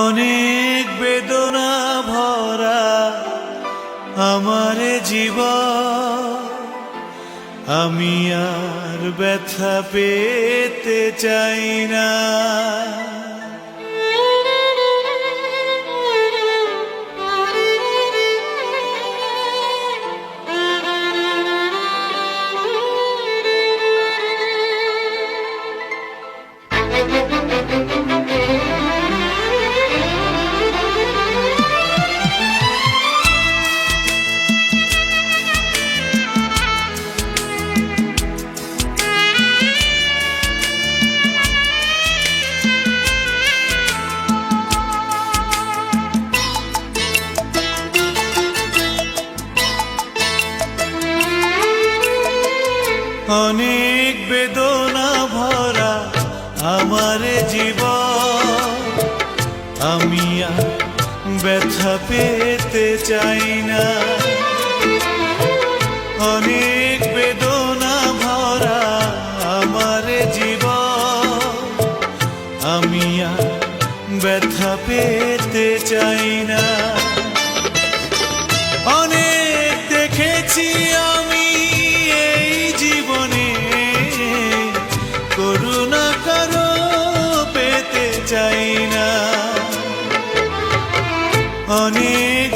অনেক বেদনা ভরা আমার জীবন, আমি আর ব্যথা পেতে চাই না। অনেক বেদনা ভরা আমার জীবন, আমি আর ব্যথা পেতে চাই না। অনেক বেদনা ভরা আমার জীবন, আমি আর ব্যথা পেতে চাই না। অনেক দেখেছি আমি এই জীবনে, করুণা কারো পেতে চাই না। অনেক